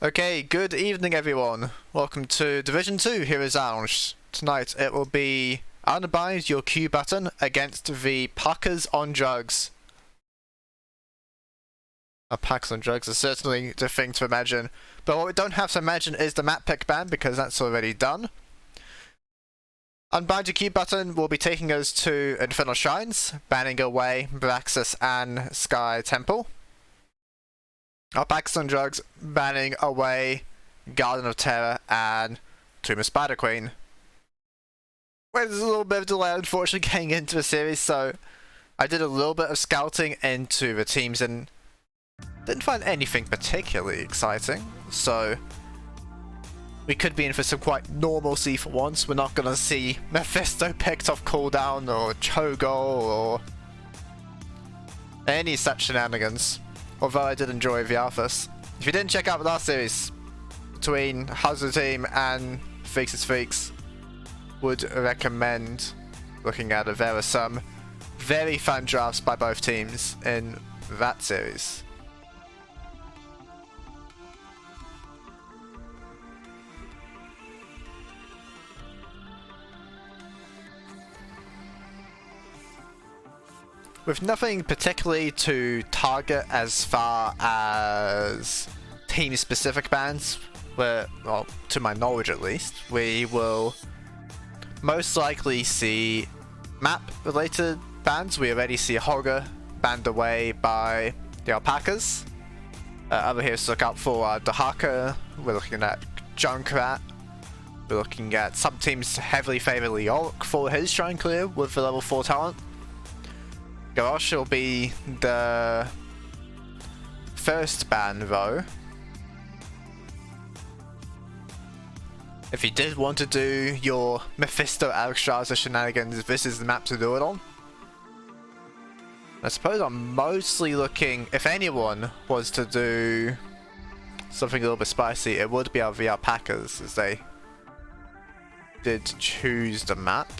Okay, good evening everyone. Welcome to Division 2 here is Orange. Tonight it will be Unbind your Q button against the Pacas on drugs. Pacas on drugs is certainly the thing to imagine, but what we don't have to imagine is the map pick ban because that's already done. Unbind your Q button will be taking us to Infernal Shrines, banning away Braxis and Sky Temple. Pacas on drugs, banning away Garden of Terror and Tomb of Spider Queen. Well, there's a little bit of delay unfortunately getting into the series, so I did a little bit of scouting into the teams and didn't find anything particularly exciting, so we could be in for some quite normalcy for once. We're not gonna see Mephisto picked off cooldown or Cho'Gall or any such shenanigans. Although I did enjoy the Alphas. If you didn't check out the last series between Hazard Team and Freaks Freaks, would recommend looking at it. There were some very fun drafts by both teams in that series. With nothing particularly to target as far as team-specific bans, well, to my knowledge at least, we will most likely see map-related bans. We already see Hogger banned away by the Alpacas. Over here, so look out for Dahaka. We're looking at Junkrat. We're looking at some teams heavily favour Leoric for his Shrine Clear with the level 4 talent. Garrosh will be the first ban though. If you did want to do your Mephisto Alexstrasza shenanigans, this is the map to do it on. I suppose I'm mostly looking, if anyone was to do something a little bit spicy, it would be our VR Packers, as they did choose the map.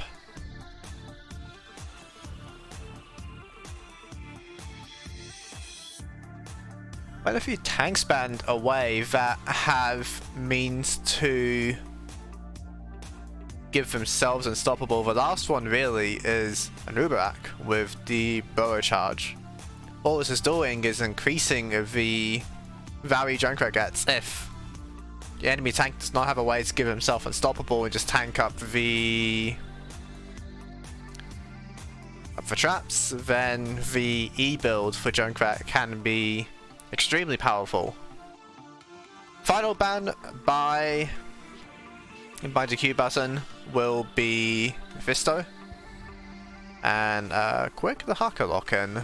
Quite a few tanks banned away that have means to give themselves unstoppable. The last one really is an Uberak with the Burrow Charge. All this is doing is increasing the value Junkrat gets. If the enemy tank does not have a way to give himself unstoppable and just tank up the traps, then the E build for Junkrat can be extremely powerful. Final ban by the Q button will be Mephisto, and quick the Haka lock-in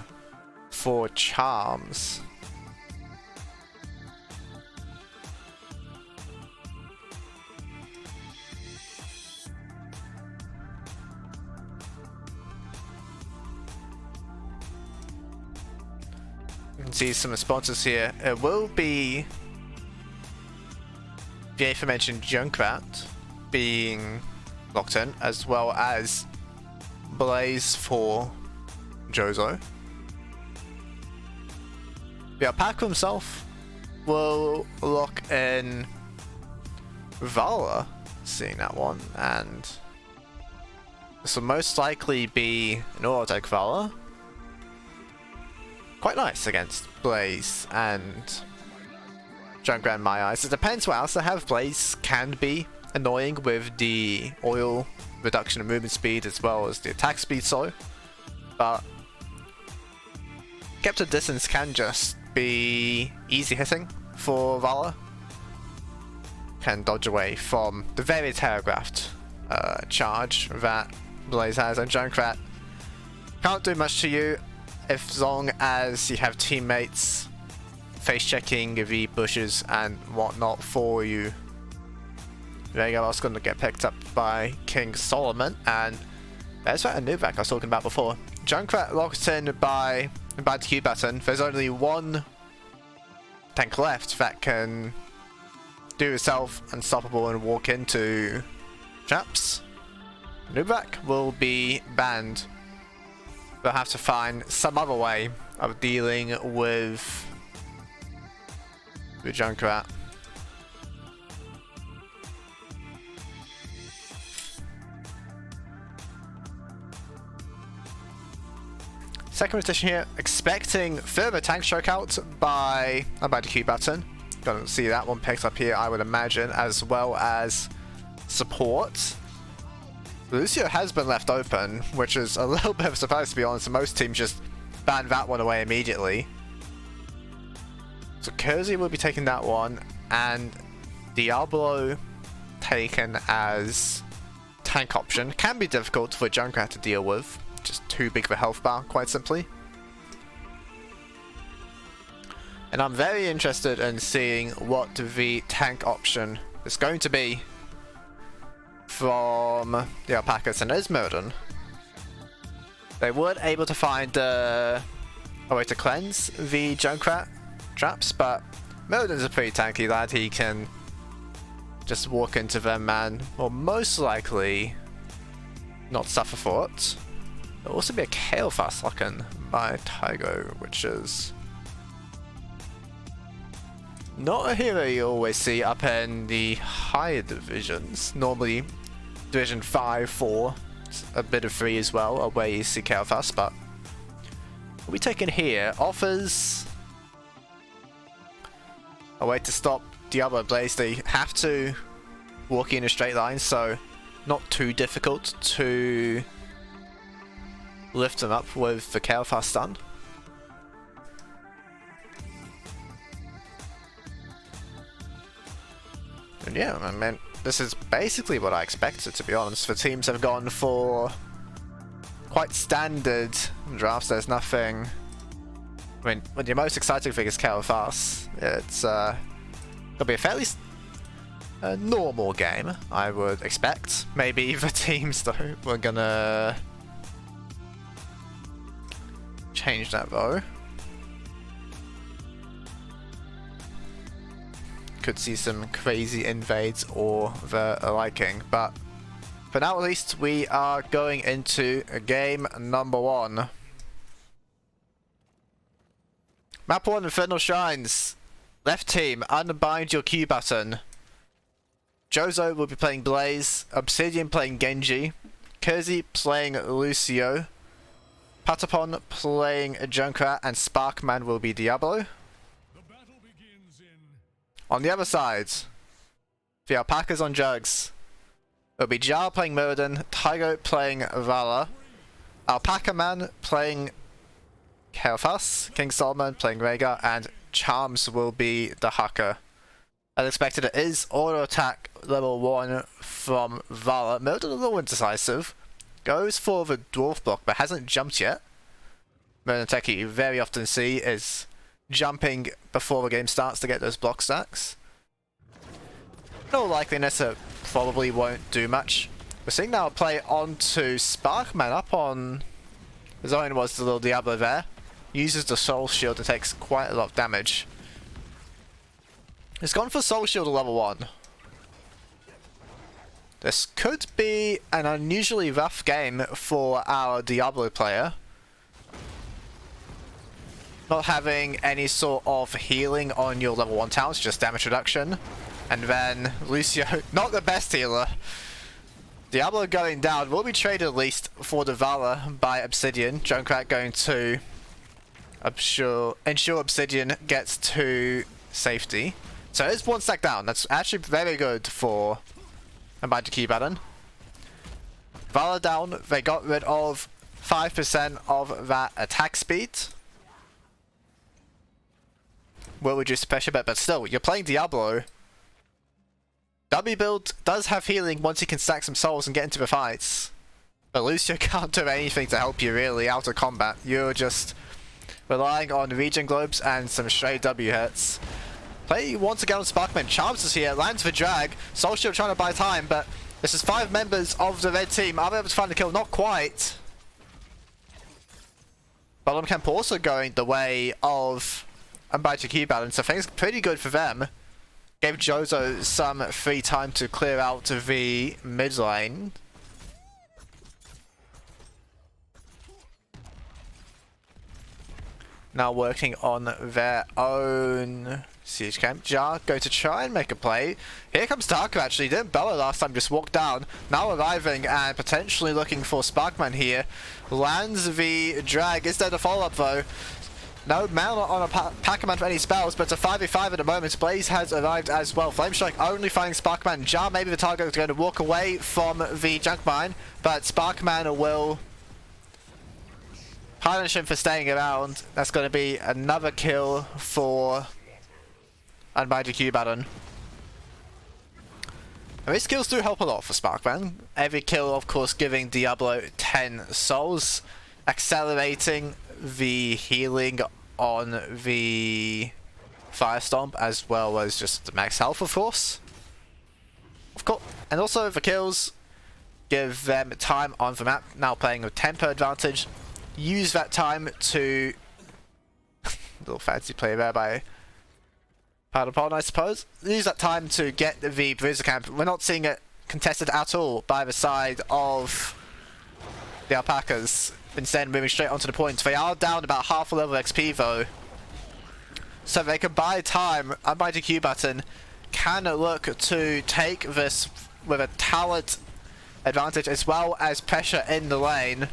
for charms. You can see some responses here. It will be the aforementioned Junkrat being locked in, as well as Blaze for Jozo. The Alpaca himself will lock in Vala, seeing that one, and this will most likely be an auto-attack Vala. Quite nice against Blaze and Junkrat in my eyes. It depends what else they have. Blaze can be annoying with the oil reduction of movement speed as well as the attack speed, so but kept at distance can just be easy hitting for Vala. Can dodge away from the very telegraphed charge that Blaze has, and Junkrat can't do much to you as long as you have teammates face checking the bushes and whatnot for you. There you go, I was going to get picked up by King Solomon, and there's that Anubak I was talking about before. Junkrat locked in by the Q button. There's only one tank left that can do itself unstoppable and walk into traps. Anubak will be banned. They'll have to find some other way of dealing with Junkrat. Second rotation here, expecting further tank chokeout by the Q button. Gonna see that one picked up here, I would imagine, as well as support. Lucio has been left open, which is a little bit of a surprise to be honest. Most teams just ban that one away immediately. So Kersey will be taking that one, and Diablo taken as tank option. Can be difficult for Junkrat to deal with. Just too big of a health bar, quite simply. And I'm very interested in seeing what the tank option is going to be from the Alpacas and Ismodon. They weren't able to find a way to cleanse the Junkrat traps, but Modon's a pretty tanky lad. He can just walk into them and will most likely not suffer for it. There'll also be a Kale fast lock-in by Tygo, which is not a hero you always see up in the higher divisions. Normally Division 5, 4, a bit of 3 as well, where you see Kale fast, but what we taken here offers a way to stop Diablo Blaze. They have to walk in a straight line, so not too difficult to lift them up with the Kale fast stun. And yeah, I mean, this is basically what I expected, to be honest. The teams have gone for quite standard drafts. There's nothing. I mean, when your most exciting thing is Kale fast, it's gonna be a fairly normal game, I would expect. Maybe the teams though we're gonna change that though. Could see some crazy invades or the liking, but for now at least we are going into game number 1. Map 1, Infernal Shrines. Left team, unbind your Q button. Jozo will be playing Blaze, Obsidian playing Genji, Kersey playing Lucio, Patapon playing Junkrat, and Sparkman will be Diablo. On the other side, the Alpacas on Jugs. It'll be Jar playing Murden, Tygo playing Vala, Alpaca Man playing Kael'thas, King Solomon playing Rhaegar, and Charms will be the Hacker. As expected, it is auto attack level 1 from Vala. Murden a little indecisive. Goes for the dwarf block but hasn't jumped yet. Murden tech you very often see is jumping before the game starts to get those block stacks. No likeliness it probably won't do much. We're seeing now a play onto Sparkman up on his own was the little Diablo there. Uses the Soul Shield and takes quite a lot of damage. It's gone for Soul Shield at level 1. This could be an unusually rough game for our Diablo player. Not having any sort of healing on your level 1 towns, just damage reduction. And then Lucio, not the best healer. Diablo going down, will be traded at least for the Vala by Obsidian. Junkrat going to ensure Obsidian gets to safety. So it's 1 stack down. That's actually very good for Unbind the Q button. Vala down, they got rid of 5% of that attack speed. Will reduce pressure bit, but still, you're playing Diablo. W build does have healing once you can stack some souls and get into the fights. But Lucio can't do anything to help you really out of combat. You're just relying on regen globes and some straight W hits. Play once again on Sparkman. Charms is here, lands for drag. Soul Shield trying to buy time, but this is 5 members of the red team. Are they able to find the kill? Not quite. Bottom camp also going the way of Unbind the Q balance, so things pretty good for them. Gave Jozo some free time to clear out the mid lane. now working on their own siege camp. Jar go to try and make a play. Here comes Darker actually. Didn't Bella last time, just walked down. Now arriving and potentially looking for Sparkman here. Lands the drag. Is there the follow-up though? No mana on a Pacman for any spells, but it's a 5v5 at the moment. Blaze has arrived as well. Flamestrike only finding Sparkman. Jar maybe the target is going to walk away from the junk mine, but Sparkman will punish him for staying around. That's going to be another kill for Unbind Q button. And these kills do help a lot for Sparkman. Every kill, of course, giving Diablo 10 souls, accelerating the healing on the Firestomp, as well as just the max health, of course. And also the kills give them time on the map. Now playing with tempo advantage. Use that time to little fancy play there by Padapon, I suppose. Use that time to get the Bruiser camp. We're not seeing it contested at all by the side of the Alpacas. Instead, moving straight onto the point. They are down about half a level of XP though, so they can buy time. Unbind the Q button can look to take this with a talent advantage as well as pressure in the lane.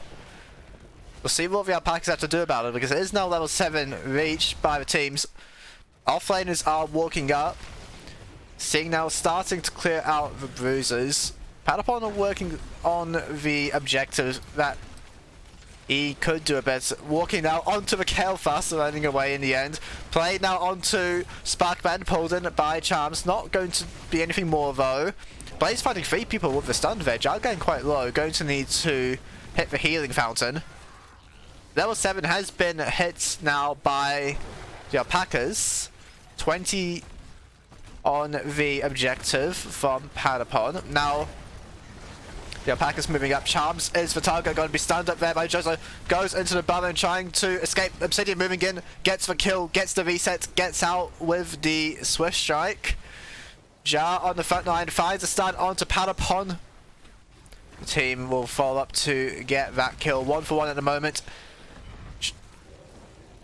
We'll see what the Alpacas have to do about it, because it is now level 7 reached by the teams. Offlaners are walking up, seeing now starting to clear out the bruisers. Padapon are working on the objective that he could do a bit. Walking now onto the Kale fast, running away in the end. Play now onto Sparkman, pulled in by Charms. Not going to be anything more though. Blaze fighting 3 people with the stun there. Jar getting quite low. Going to need to hit the healing fountain. Level 7 has been hit now by the Alpacas. 20 on the objective from Padapon. Now the Alpacas moving up. Charms is the target, going to be stunned up there by Jozo. Goes into the Baron trying to escape. Obsidian moving in, gets the kill, gets the reset, gets out with the Swift Strike. Jar on the front line finds a stun onto Padapon. The team will follow up to get that kill. 1 for 1 at the moment.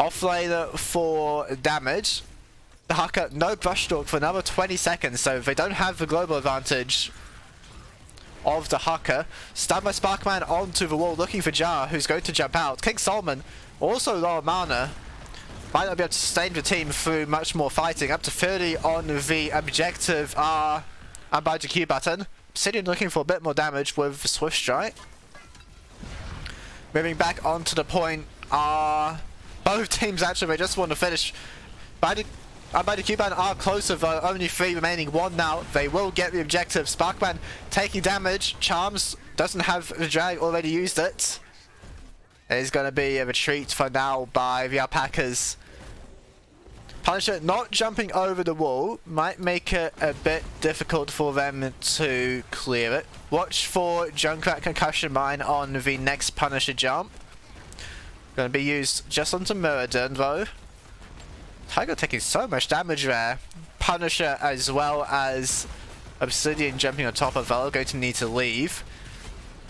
Offlaner for damage. The Hucker, no brush stalk for another 20 seconds, so they don't have the global advantage of the Hucker. Stunned by Sparkman onto the wall, looking for Jar, who's going to jump out. King Solomon, also lower mana. Might not be able to sustain the team through much more fighting. Up to 30 on the objective are Unbind the Q button. Obsidian looking for a bit more damage with the Swift Strike. Moving back onto the point are both teams actually, they just want to finish. Unbind the Q button are closer though, only 3 remaining. 1 now, they will get the objective. Sparkman taking damage. Charms doesn't have the drag, already used it. There's going to be a retreat for now by the Alpacas. Punisher not jumping over the wall might make it a bit difficult for them to clear it. Watch for Junkrat Concussion Mine on the next Punisher jump. Going to be used just onto Mirrodin though. Tiger taking so much damage there. Punisher as well as Obsidian jumping on top of Velo, going to need to leave.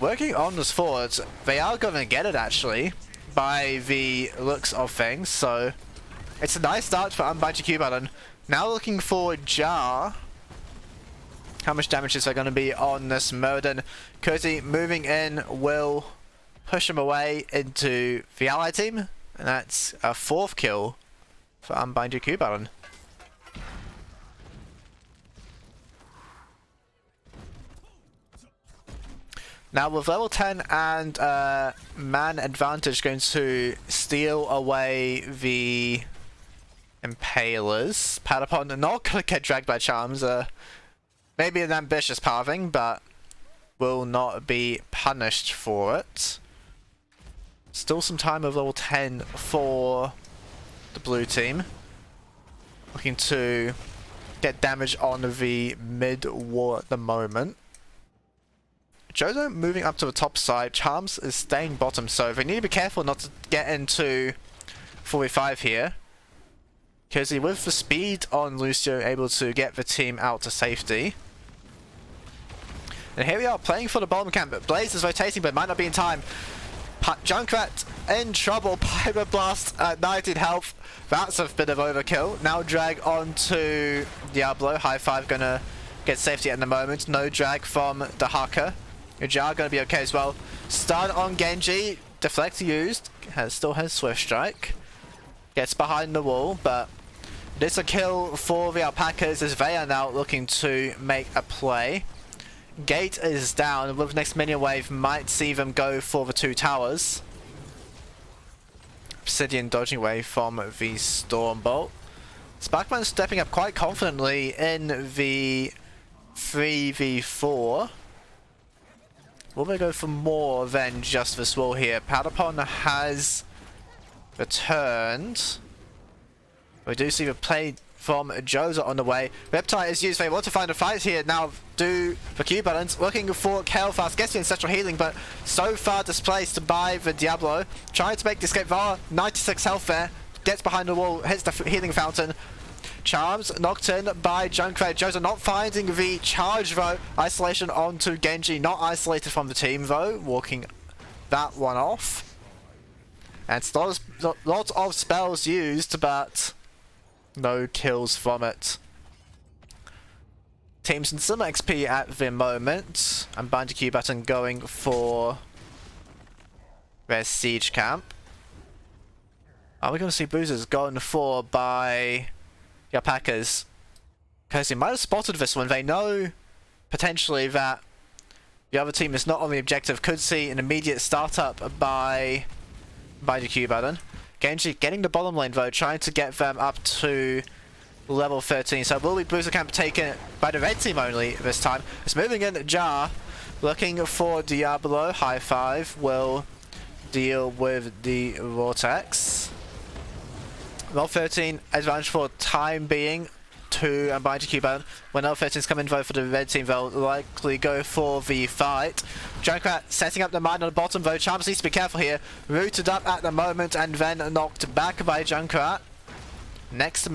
Working on this forward, they are going to get it actually, by the looks of things, so it's a nice start for Unbind the Q button. Now looking for Jar. How much damage is there going to be on this Mirrodin? Cozy moving in will push him away into the ally team, and that's a 4th kill for Unbind the Q button. Now with level 10 and man advantage going to steal away the Impalers. Padapon not going to get dragged by Charms. Maybe an ambitious pathing, but will not be punished for it. Still some time with level 10 for the blue team. Looking to get damage on the mid wall at the moment. Jozo moving up to the top side. Charms is staying bottom, so they need to be careful not to get into 4v5 here. Because with the speed on Lucio, able to get the team out to safety. And here we are playing for the bottom camp. Blaze is rotating, but might not be in time. Junkrat in trouble. Pyroblast at 19 health. That's a bit of overkill. Now drag onto Diablo. High five gonna get safety at the moment. No drag from the Haka. Jar gonna be okay as well. Stun on Genji. Deflect used. Still has Swift Strike. Gets behind the wall, but it is a kill for the Alpacas as they are now looking to make a play. Gate is down. With next minion wave, might see them go for the 2 towers. Obsidian dodging away from the Stormbolt. Sparkman stepping up quite confidently in the 3v4. Will they go for more than just this wall here? Powderpon has returned. We do see the play from Joza on the way. Reptile is used. They want to find a fight here. Now do the Q buttons. Looking for Kael'thas. Gets the Ancestral Healing, but so far displaced by the Diablo. Trying to make the escape. Vala, 96 health there. Gets behind the wall. Hits the healing fountain. Charms knocked in by Junkrat. Joza not finding the charge though. Isolation onto Genji. Not isolated from the team though. Walking that one off. And lots of spells used, but no kills from it. Teams in some XP at the moment. Unbind the Q button going for their siege camp. Are we going to see boozers gone for by the Alpacas? Because they might have spotted this one. They know potentially that the other team is not on the objective. Could see an immediate startup by the Q button. Genji getting the bottom lane though, trying to get them up to level 13. So will be booster camp taken by the red team only this time. It's moving in Jar, looking for Diablo. High five will deal with the Vortex. Level 13 advantage for time being to Unbind Q button. When level 13's come in though for the red team, they'll likely go for the fight. Junkrat setting up the mine on the bottom though. Charms needs to be careful here. Rooted up at the moment and then knocked back by Junkrat. Next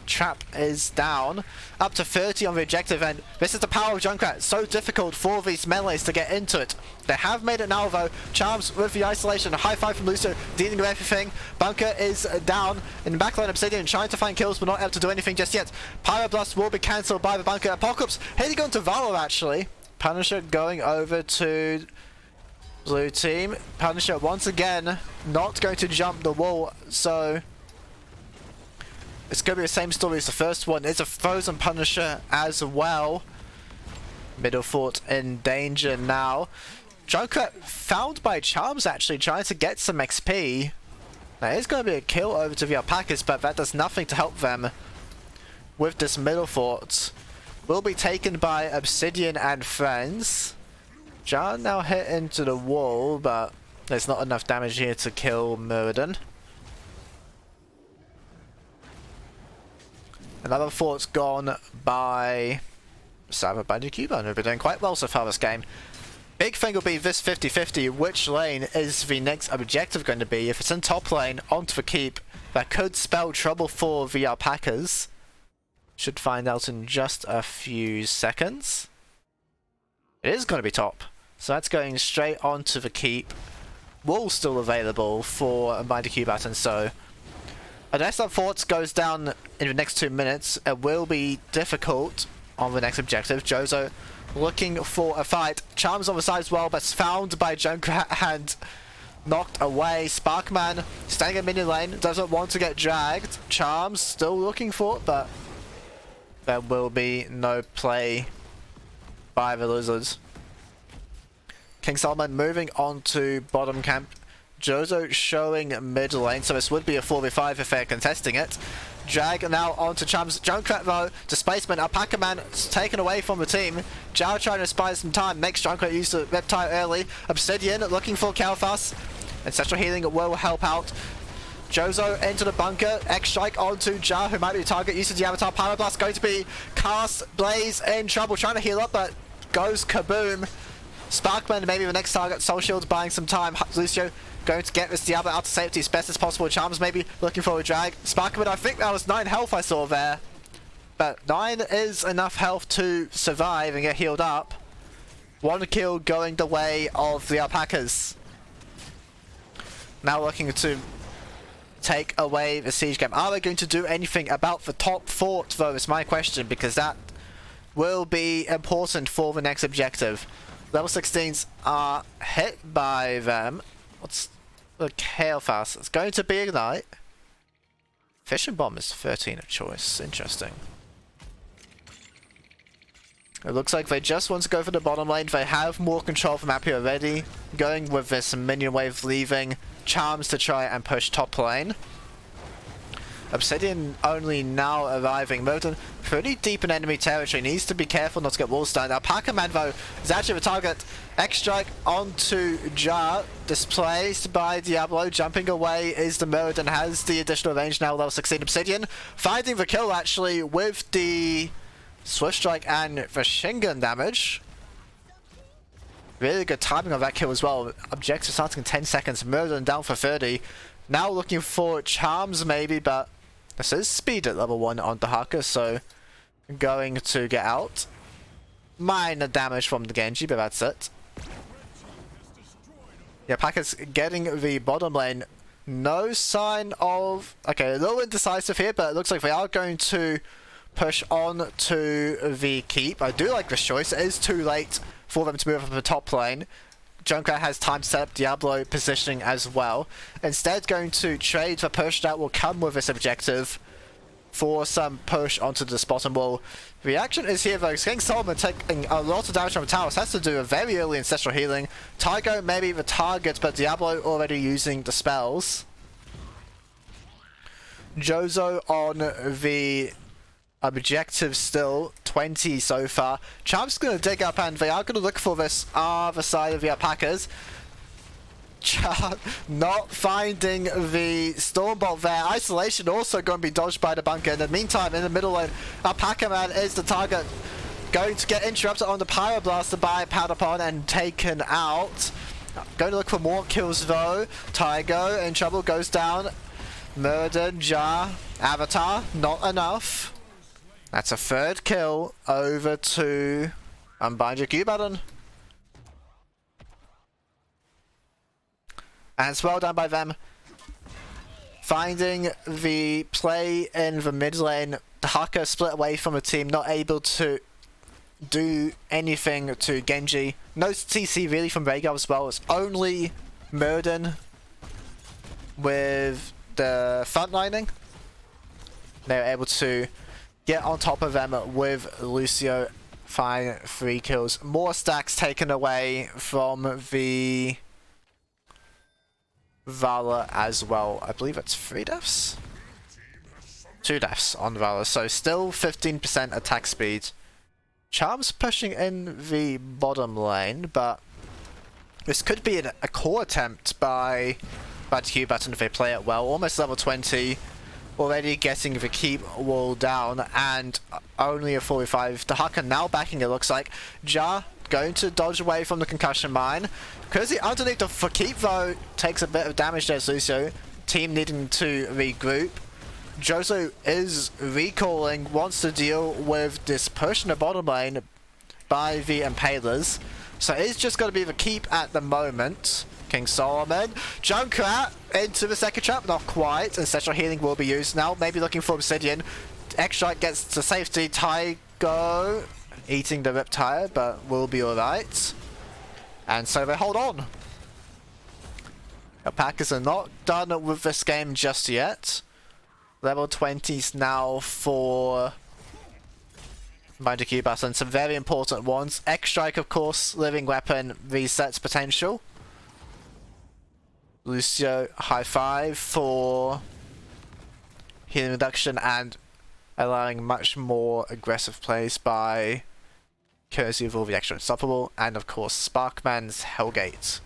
trap is down. Up to 30 on the objective, and this is the power of Junkrat. So difficult for these melees to get into it. They have made it now though. Charms with the isolation. A high five from Lucio, dealing with everything. Bunker is down. In the backline, Obsidian trying to find kills but not able to do anything just yet. Pyroblast will be cancelled by the Bunker. Apocalypse heading on to Valor actually. Punisher going over to blue team. Punisher once again not going to jump the wall, so it's going to be the same story as the first one. It's a frozen Punisher as well. Middle fort in danger now. Junkrat found by Charms actually, trying to get some XP. Now it's going to be a kill over to the Alpacas, but that does nothing to help them with this middle fort. Will be taken by Obsidian and friends. Jar now hit into the wall, but there's not enough damage here to kill Muradin. Another fort's gone by Cyberbinding Cuban, who've been doing quite well so far this game. Big thing will be this 50-50, which lane is the next objective going to be. If it's in top lane, onto the keep, that could spell trouble for the Alpacas. Should find out in just a few seconds. It is going to be top, so that's going straight onto the keep. Wall still available for Unbind the Q button, so unless that fort goes down in the next 2 minutes, it will be difficult on the next objective. Jozo looking for a fight. Charms on the side as well, but found by Junkrat and knocked away. Sparkman staying in minion lane, doesn't want to get dragged. Charms still looking for it, but there will be no play by the lizards. King Solomon moving on to bottom camp. Jozo showing mid lane, so this would be a 4v5 if they're contesting it. Drag now onto Charms. Junkrat though, displacement. Alpaca Man taken away from the team. Jao trying to spy some time, makes Junkrat use the reptile early. Obsidian looking for Kael'thas. Ancestral Healing will help out. Jozo into the bunker. X-Strike onto Jar, who might be the target. Uses the Avatar. Pyroblast going to be cast. Blaze in trouble, trying to heal up, but goes kaboom. Sparkman maybe the next target. Soul Shield's buying some time. Lucio going to get this Diablo out to safety as best as possible. Charms maybe looking for a drag. Sparkman, I think that was 9 health I saw there. But 9 is enough health to survive and get healed up. 1 kill going the way of the Alpacas. now looking to take away the siege game. Are they going to do anything about the top fort though is my question, because that will be important for the next objective. Level 16s are hit by them. What's the Hail Fast? It's going to be Ignite. Fishing Bomb is 13 of choice. Interesting. It looks like they just want to go for the bottom lane. They have more control of the map here already. Going with this minion wave, leaving Charms to try and push top lane. Obsidian only now arriving. Merton pretty deep in enemy territory. Needs to be careful not to get wall stunned. Now Pacas though is actually the target. X-Strike onto Jar. Displaced by Diablo. Jumping away is the Merton. Has the additional range now. Level 16 Obsidian. Finding the kill actually with the Swift Strike and the Shingun damage. Really good timing of that kill as well. Objective starting in 10 seconds. Merton down for 30. Now looking for Charms maybe, but this is speed at level 1 on the Pacas, so going to get out. Minor damage from the Genji, but that's it. Yeah, Pacas getting the bottom lane. No sign of... Okay, a little indecisive here, but it looks like they are going to push on to the keep. I do like this choice. It is too late for them to move up the top lane. Junkrat has time to set up Diablo positioning as well. Instead, going to trade the push that will come with this objective for some push onto the bottom wall. Reaction is here though. King Solomon taking a lot of damage from the towers. Has to do a very early ancestral healing. Tygo maybe the target, but Diablo already using the spells. Jozo on the objective still, 20 so far. Champ's going to dig up and they are going to look for this other side of the Pacas. Champ not finding the Stormbolt there. Isolation also going to be dodged by the bunker. In the meantime, in the middle lane, Alpaca Man is the target. Going to get interrupted on the Pyroblaster by Powderpon and taken out. Going to look for more kills though. Tygo in trouble, goes down. Murdered, Jar, Avatar, not enough. That's a third kill over to Unbind your Q button. And it's well done by them. Finding the play in the mid lane. The Haka split away from the team, not able to do anything to Genji. No CC really from Rhaegar as well. It's only Murden with the frontlining. They're able to get on top of them with Lucio. Fine, 3 kills. More stacks taken away from the Vala as well. I believe it's 3 deaths? 2 deaths on Vala. So still 15% attack speed. Charms pushing in the bottom lane, but this could be a core attempt by the Q button if they play it well. Almost level 20. Already getting the keep wall down and only a 45. The Haka now backing it looks like. Jar going to dodge away from the concussion mine. Courtesy underneath the keep though takes a bit of damage there, Lucio. Team needing to regroup. Jozo is recalling, wants to deal with this push in the bottom lane by the Impalers. So it's just going to be the keep at the moment. King Solomon, Junkrat into the second trap, not quite. Ancestral healing will be used now. Maybe looking for Obsidian. X-Strike gets to safety. Tygo eating the Reptile, but will be alright. And so they hold on. The Packers are not done with this game just yet. Level 20s now for Mighty Q button. Some very important ones. X-Strike, of course, living weapon resets potential. Lucio, high 5 for healing reduction and allowing much more aggressive plays by courtesy of all the extra unstoppable, and of course Sparkman's Hellgate.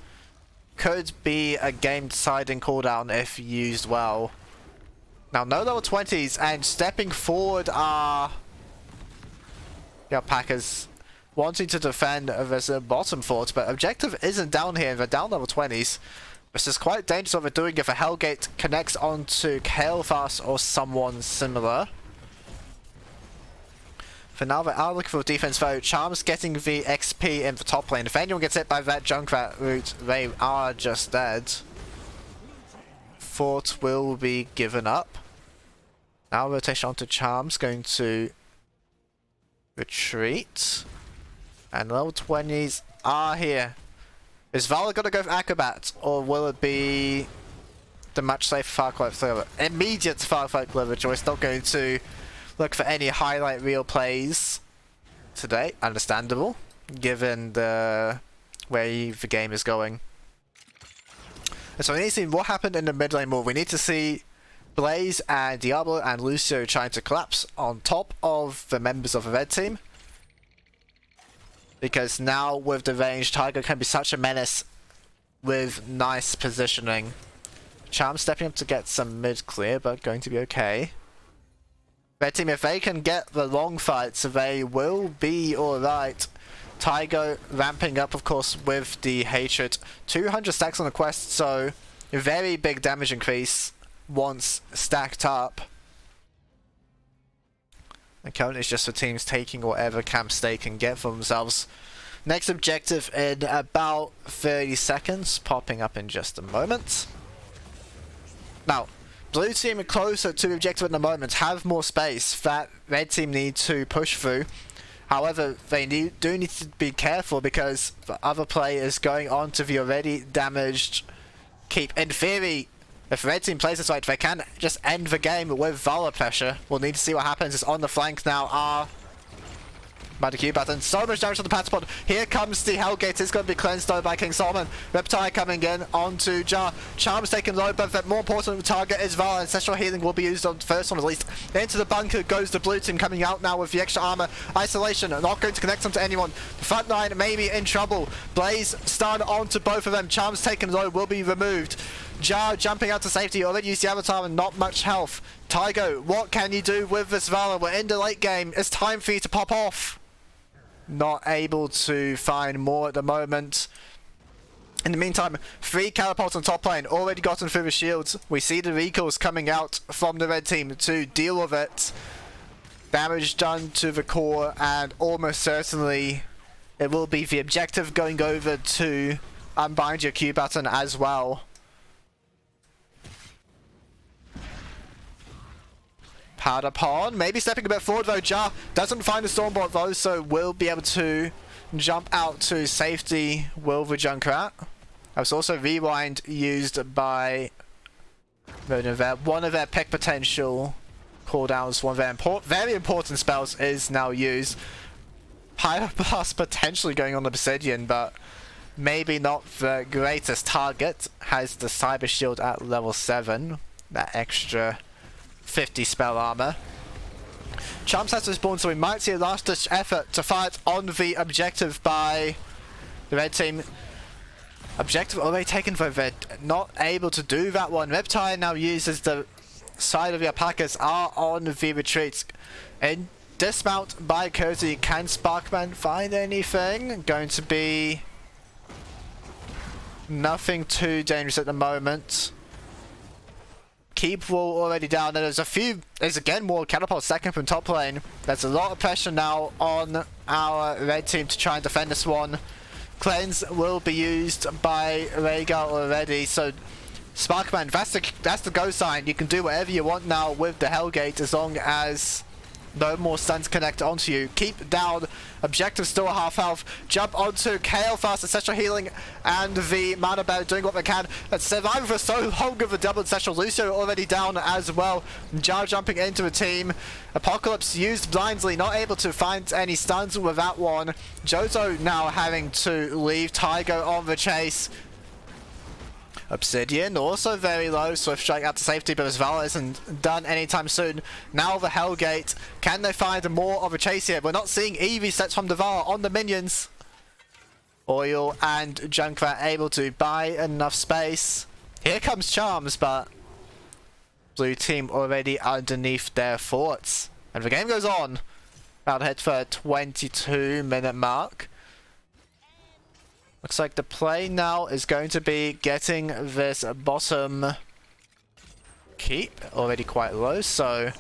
Could be a game deciding cooldown if used well. Now no level 20s, and stepping forward are Packers wanting to defend this bottom fort, but objective isn't down here, they're down level 20s. This is quite dangerous what they're doing if a Hellgate connects onto Kael'thas or someone similar. For now, they are looking for defense though. Charms getting the XP in the top lane. If anyone gets hit by that Junkrat route, they are just dead. fort will be given up. Now rotation onto Charms, going to retreat. And level 20s are here. Is Valor going to go for Acrobat, or will it be the much safer Far Cry Flavor? Immediate Far Cry Flavor choice, not going to look for any highlight reel plays today. Understandable, given the way the game is going. And so we need to see what happened in the mid lane move. We need to see Blaze and Diablo and Lucio trying to collapse on top of the members of the red team. Because now with the range, Tiger can be such a menace with nice positioning. Charm stepping up to get some mid clear, but going to be okay. Red team, if they can get the long fights, they will be alright. Tiger ramping up, of course, with the hatred. 200 stacks on the quest, so a very big damage increase once stacked up. And currently it's just the teams taking whatever camps they can get for themselves. Next objective in about 30 seconds, popping up in just a moment. Now, blue team are closer to the objective at the moment, have more space that red team need to push through. However, they do need to be careful because the other players going on to the already damaged keep. In theory, if red team plays this right, they can just end the game with Valor pressure. We'll need to see what happens. It's on the flank now. By the Q button. So much damage on the Patapod. Here comes the Hellgate. It's going to be cleansed though by King Solomon. Reptile coming in onto Jar. Charm's taken low, but the more important target is Valor. Ancestral Healing will be used on the first one at least. Into the bunker goes the blue team, coming out now with the extra armor. Isolation, not going to connect them to anyone. The front line may be in trouble. Blaze stun onto both of them. Charm's taken low, will be removed. Jar jumping out to safety, already used the avatar and not much health. Tygo, what can you do with this Valor? We're in the late game. It's time for you to pop off. Not able to find more at the moment. In the meantime, 3 catapults on top lane, already gotten through the shields. We see the recalls coming out from the red team to deal with it. Damage done to the core, and almost certainly it will be the objective going over to unbind your Q button as well. Powder Pond, maybe stepping a bit forward though. Jar doesn't find the Stormbolt though, so will be able to jump out to safety with the Junkrat. There's also Rewind used by one of their pick potential cooldowns, one of their very important spells is now used. Pyro Blast potentially going on the Obsidian, but maybe not the greatest target. Has the Cyber Shield at level 7, that extra 50 spell armor. Charms has to spawn, so we might see a last ditch effort to fight on the objective by the red team. Objective already taken for red, not able to do that one. Reptile now uses the side of the Pacas, are on the retreat. And dismount by Cozy. Can Sparkman find anything? Going to be nothing too dangerous at the moment. Keep wall already down, and there's again more catapults second from top lane. There's a lot of pressure now on our red team to try and defend this one. Cleanse will be used by Rhaegar already, so Sparkman, that's the go sign. You can do whatever you want now with the Hellgate as long as no more stuns connect onto you. Keep down. Objective still half health. Jump onto KO fast, Ancestral Healing, and the Mana Bear doing what they can. Surviving for so long with a double Ancestral. Lucio already down as well. Jar jumping into the team. Apocalypse used blindly, not able to find any stuns with that one. Jozo now having to leave. Tygo on the chase. Obsidian also very low, Swift Strike out to safety, but his Valor isn't done anytime soon. Now the Hellgate, can they find more of a chase here? We're not seeing EV sets from the Valor on the minions. Oil and Junkrat able to buy enough space. Here comes Charms, but blue team already underneath their forts. And the game goes on. About to hit for a 22-minute mark. Looks like the play now is going to be getting this bottom keep already quite low, so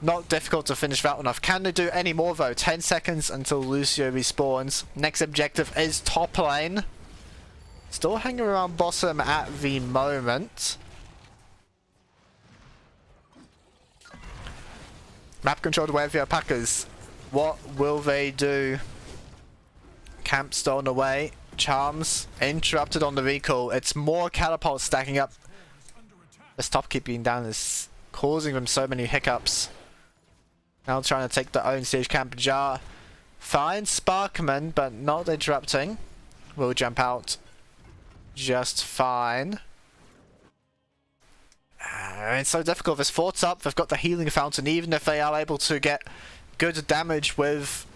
not difficult to finish that one off. Can they do any more though? 10 seconds until Lucio respawns. Next objective is top lane. Still hanging around bottom at the moment. Map controlled away via Pacas. What will they do? Camp stolen away. Charms interrupted on the recall. It's more catapults stacking up. This top keep being down is causing them so many hiccups. Now trying to take their own siege camp. Jar finds Sparkman, but not interrupting. Will jump out just fine. It's so difficult. This fort's up. They've got the healing fountain. Even if they are able to get good damage with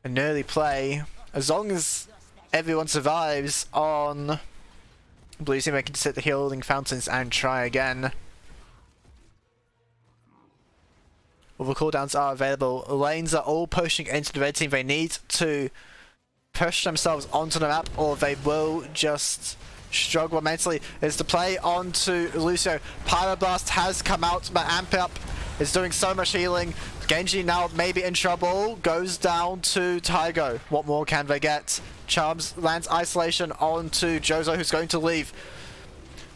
an early play, as long as everyone survives on blue team, they can set the healing fountains and try again. All the cooldowns are available. Lanes are all pushing into the red team. They need to push themselves onto the map or they will just struggle immensely. Is the play onto Lucio. Pyroblast has come out, but Amp Up is doing so much healing. Genji now maybe in trouble. Goes down to Tygo. What more can they get? Charms lands isolation onto Jozo, who's going to leave.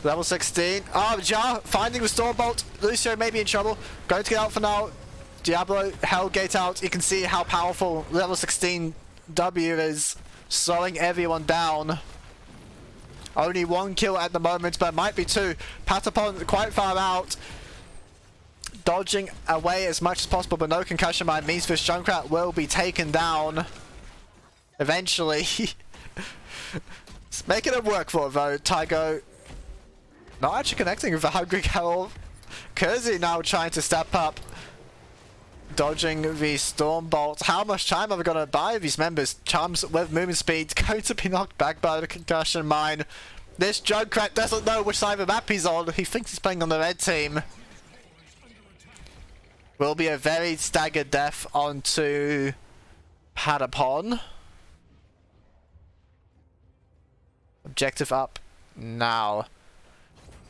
Level 16. Oh, Jar finding the Stormbolt. Lucio may be in trouble. Going to get out for now. Diablo, Hellgate out. You can see how powerful level 16 W is, slowing everyone down. Only one kill at the moment, but it might be two. Patapon quite far out. Dodging away as much as possible, but no concussion mine means this Junkrat will be taken down. Eventually. It's making it work for it though. Tygo not actually connecting with the Hungry Cow. Kersey now trying to step up. Dodging the Stormbolt. How much time are we going to buy these members? Charms with movement speed going to be knocked back by the concussion mine. This Junkrat doesn't know which side of the map he's on. He thinks he's playing on the red team. Will be a very staggered death onto Patapon. Objective up now.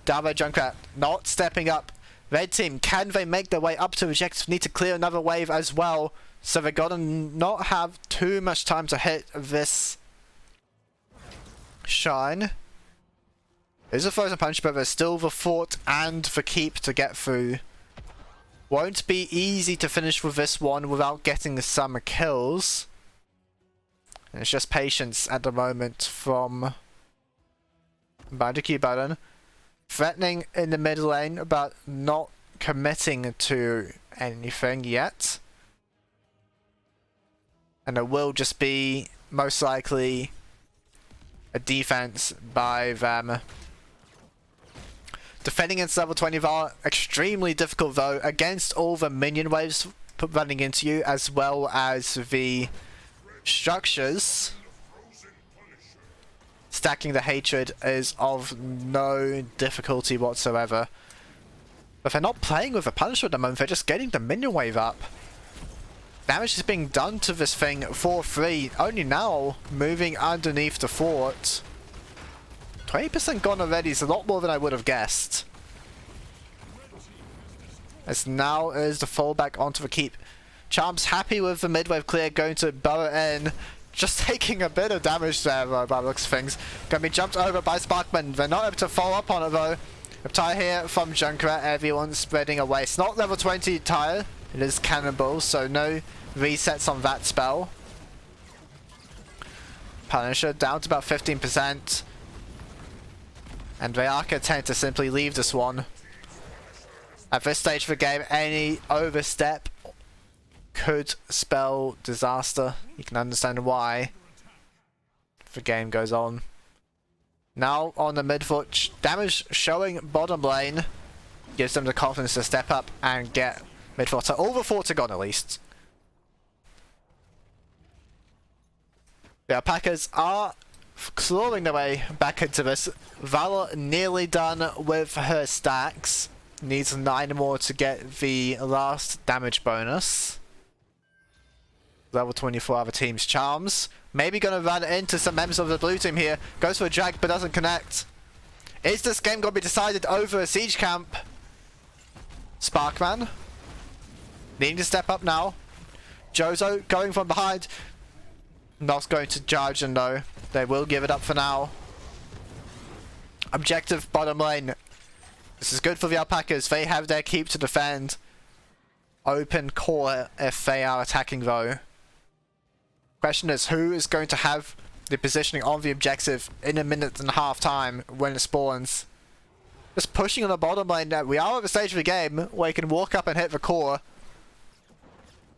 Down by Junkrat, not stepping up. Red team, can they make their way up to objective? Need to clear another wave as well. So they're gonna not have too much time to hit this shine. There's a frozen punch, but there's still the fort and the keep to get through. Won't be easy to finish with this one without getting some kills. And it's just patience at the moment from Bandicoot Button. Threatening in the mid lane, but not committing to anything yet. And it will just be, most likely, a defense by them. Defending against level 20 Val, extremely difficult though, against all the minion waves running into you, as well as the structures. Stacking the hatred is of no difficulty whatsoever. But they're not playing with a Punisher at the moment, they're just getting the minion wave up. Damage is being done to this thing for free, only now moving underneath the fort. 20% gone already is a lot more than I would have guessed. As now is the fallback onto the keep. Charms happy with the mid-wave clear, going to burrow in. Just taking a bit of damage there by the looks of things. Gonna be jumped over by Sparkman. They're not able to follow up on it though. A tire here from Junkrat, everyone's spreading away. It's not level 20 tire, it is Cannonball, so no resets on that spell. Punisher down to about 15%. And Vayaka tend to simply leave this one. At this stage of the game, any overstep could spell disaster. You can understand why the game goes on. Now on the mid-foot, damage showing bottom lane gives them the confidence to step up and get mid-foot. So all the forts are gone at least. The Pacas are clawing their way back into this. Valor nearly done with her stacks. Needs 9 more to get the last damage bonus. Level 24 other team's Charms. Maybe gonna run into some members of the blue team here. Goes for a drag but doesn't connect. Is this game gonna be decided over a siege camp? Sparkman needing to step up now. Jozo going from behind. Not going to charge and though. They will give it up for now. Objective bottom lane. This is good for the Alpacas. They have their keep to defend. open core if they are attacking though. Question is, who is going to have the positioning on the objective in a minute and a half time when it spawns? Just pushing on the bottom lane now. We are at the stage of the game where you can walk up and hit the core.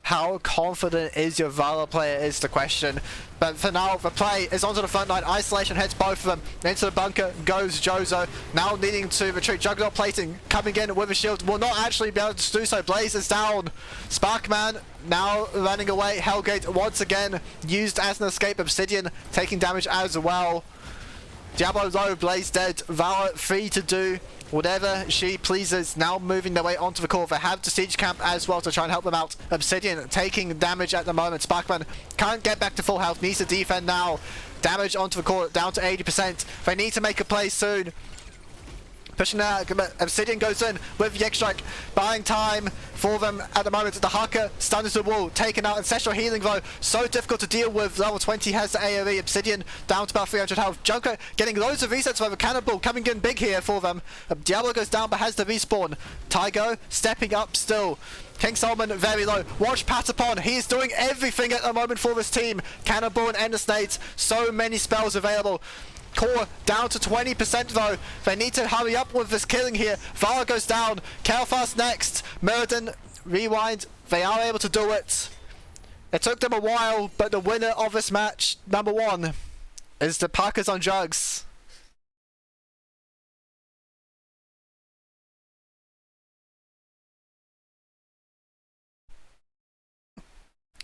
How confident is your Valor player is the question. But for now, the play is onto the front line. Isolation hits both of them. Into the bunker goes Jozo. Now needing to retreat. Juggernaut plating. Coming in with a shield. Will not actually be able to do so. Blaze is down. Sparkman now running away. Hellgate once again used as an escape. Obsidian taking damage as well. Diablo low. Blaze dead. Valor free to do whatever she pleases. Now moving their way onto the core. They have the siege camp as well to try and help them out. Obsidian taking damage at the moment. Sparkman can't get back to full health. Needs to defend now. Damage onto the core down to 80%. They need to make a play soon. Pushing out, Obsidian goes in with the X-Strike, buying time for them at the moment. The Haka stuns the wall, taken out. Ancestral healing though, so difficult to deal with. Level 20 has the AoE. Obsidian down to about 300 health. Junker getting loads of resets for the Cannonball, coming in big here for them. Diablo goes down but has the respawn. Tygo stepping up still. King Solomon very low. Watch Patapon. He's doing everything at the moment for this team. Cannonball and Ender Snades. So many spells available. Core down to 20% though. They need to hurry up with this killing here. Vala goes down. Kelfast next. Murden, rewind. They are able to do it. It took them a while, but the winner of this match, number one, is the Pacas on drugs.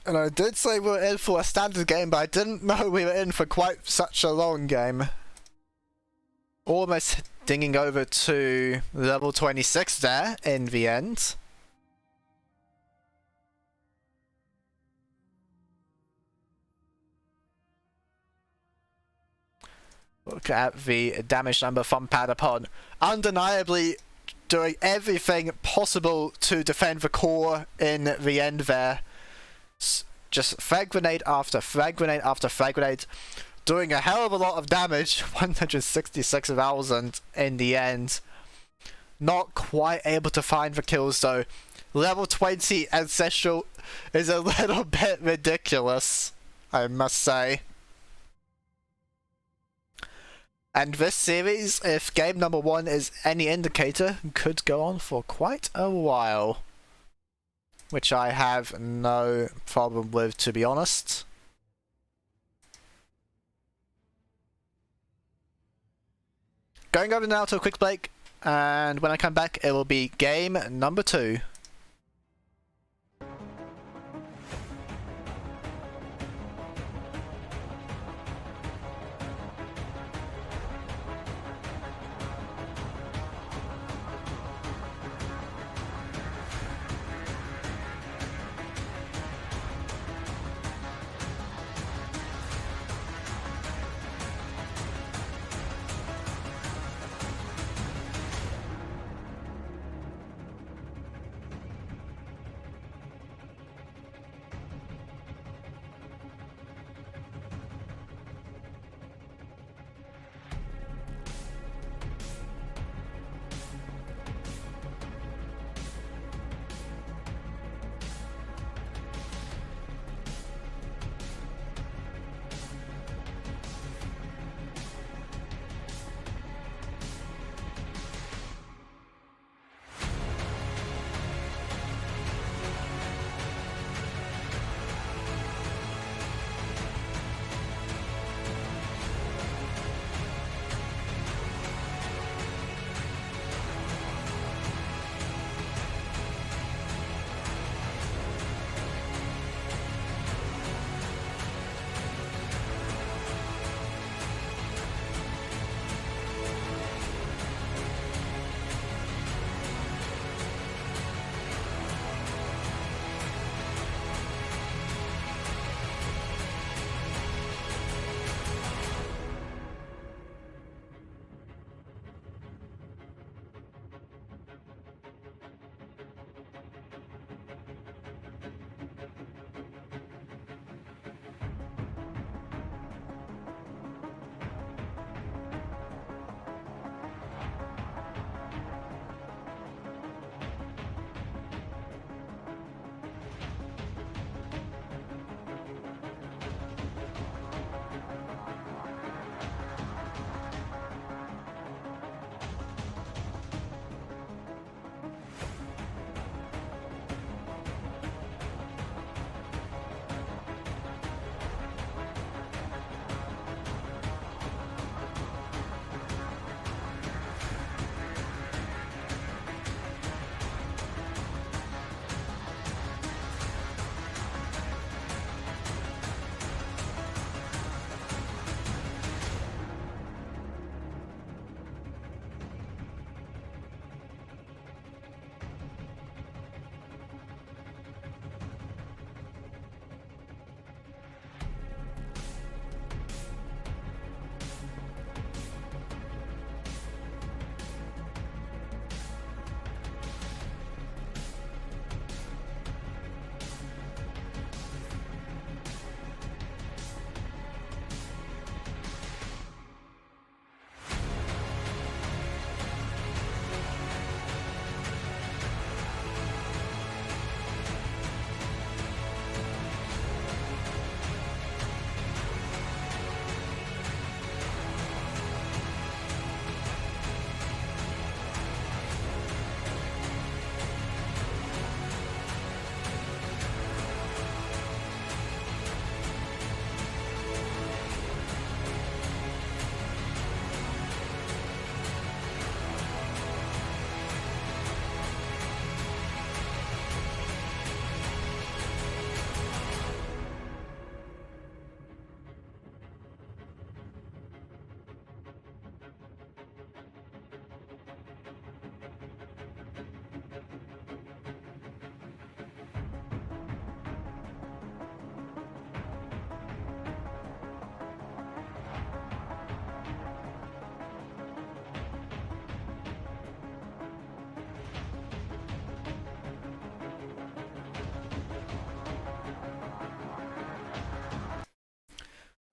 And I did say we were in for a standard game, but I didn't know we were in for quite such a long game. Almost dinging over to level 26 there in the end. Look at the damage number from Patapon. Undeniably doing everything possible to defend the core in the end there. Just frag grenade after frag grenade after frag grenade, doing a hell of a lot of damage. 166,000 in the end. Not quite able to find the kills though. Level 20 Ancestral is a little bit ridiculous, I must say. And this series, if game number one is any indicator, could go on for quite a while. Which I have no problem with, to be honest. Going over now to a quick break, and when I come back it will be game number 2.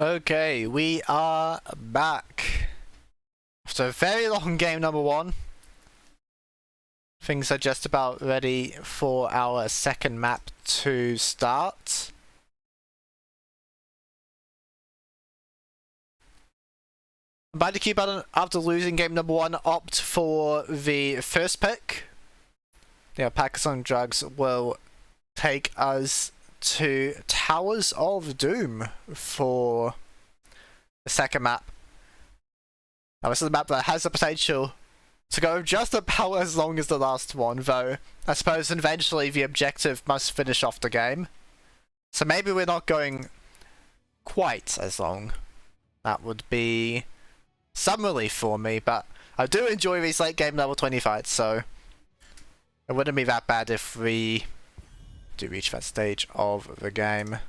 Okay, we are back. After a very long game number one. Things are just about ready for our second map to start. By the Q button, after losing game number one, opt for the first pick. Yeah, Pacas on Drugs will take us to Towers of Doom for the second map. Now, this is a map that has the potential to go just about as long as the last one, though I suppose eventually the objective must finish off the game. So maybe we're not going quite as long. That would be some relief for me, but I do enjoy these late game level 20 fights, so it wouldn't be that bad if we do reach that stage of the game.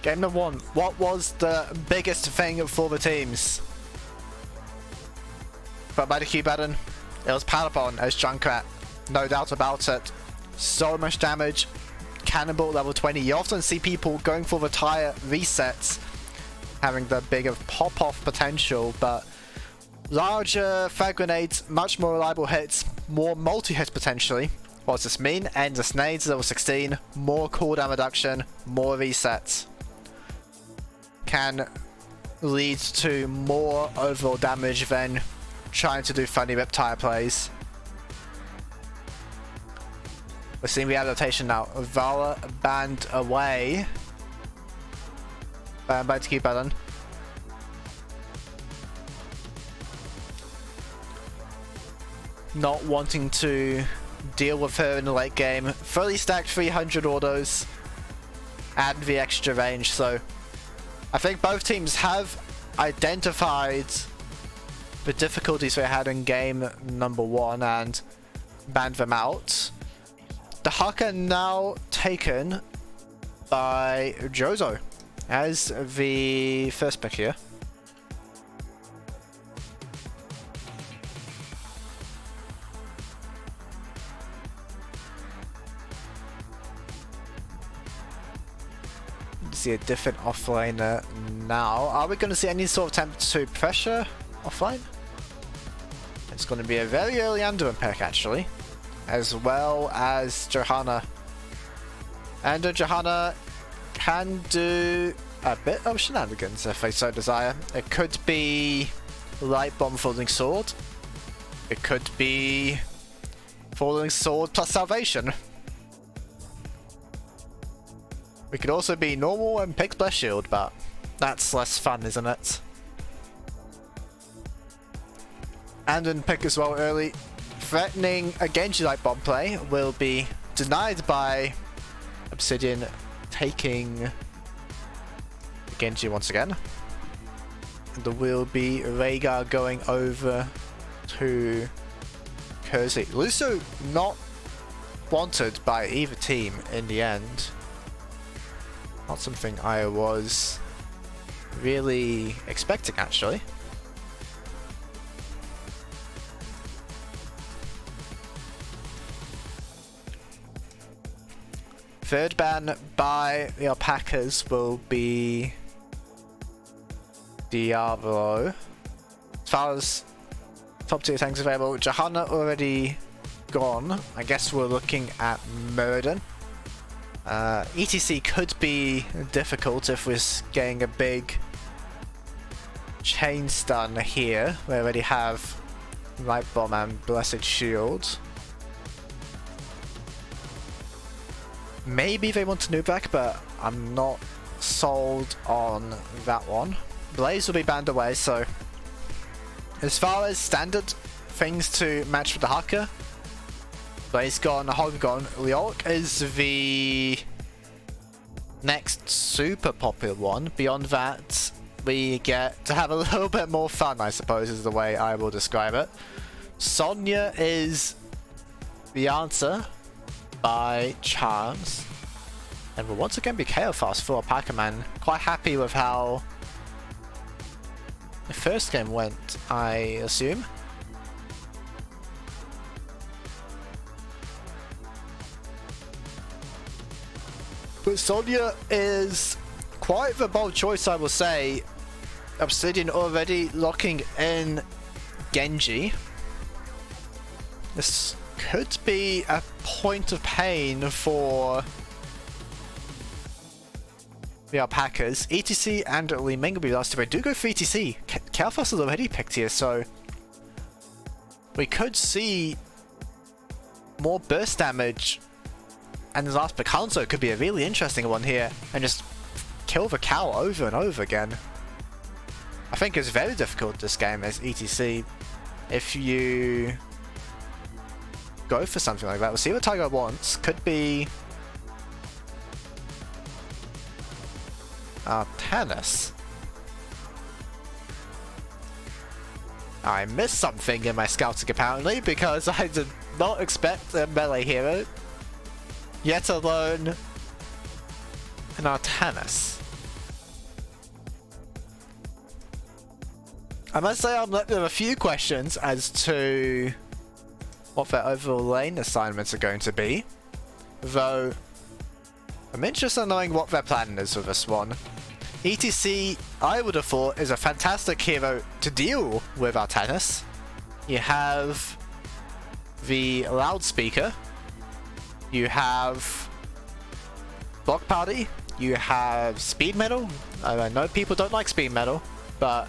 Game number one, what was the biggest thing for the teams? But by the Q button, it was Palapon as Junkrat, no doubt about it. So much damage, Cannonball level 20. You often see people going for the tire resets, having the bigger pop-off potential, but larger frag grenades, much more reliable hits, more multi-hits potentially. What does this mean? Endless nades level 16, more cooldown reduction, more resets. Can lead to more overall damage than trying to do funny rip tire plays. We're seeing the adaptation now. Vala banned away. Banned by the Q button. Not wanting to deal with her in the late game. Fully stacked 300 autos. And the extra range, so I think both teams have identified the difficulties they had in game number one and banned them out. The Haka now taken by Jozo as the first pick here. See a different offlaner now. Are we going to see any sort of attempt to pressure offline? It's going to be a very early Anduin pick actually, as well as Johanna. And Johanna can do a bit of shenanigans if they so desire. It could be Light Bomb Falling Sword. It could be Falling Sword plus Salvation. We could also be normal and pick Bless Shield, but that's less fun, isn't it? And then pick as well early. Threatening a Genji Light Bomb play will be denied by Obsidian taking Genji once again. And there will be Rhaegar going over to Kersey. Lucio not wanted by either team in the end. Not something I was really expecting, actually. Third ban by the Alpacas will be Diablo. As far as top tier tanks available, Johanna already gone. I guess we're looking at Murden. ETC could be difficult if we're getting a big chain stun here. We already have Light Bomb and Blessed Shield. Maybe they want to noob back, but I'm not sold on that one. Blaze will be banned away, so as far as standard things to match with the Haka, Blaze gone, Hog gone. Liork is the next super popular one. Beyond that, we get to have a little bit more fun, I suppose, is the way I will describe it. Sonya is the answer by Charms. And will once again be KO fast for Pacman. Quite happy with how the first game went, I assume. But Sonya is quite the bold choice, I will say. Obsidian already locking in Genji. This could be a point of pain for the Pacas. ETC and Li Ming will be last if I do go for ETC. Kalfas is already picked here, so we could see more burst damage. And his last pick, Hanzo, could be a really interesting one here, and just kill the cow over and over again. I think it's very difficult this game as ETC if you go for something like that. We'll see what Tiger wants. Could be tennis. I missed something in my scouting apparently, because I did not expect a melee hero, yet alone an Artanis. I must say I'm left with a few questions as to what their overall lane assignments are going to be, though I'm interested in knowing what their plan is with this one. ETC, I would have thought, is a fantastic hero to deal with Artanis. You have the loudspeaker, you have block party, you have speed metal. I know people don't like speed metal, but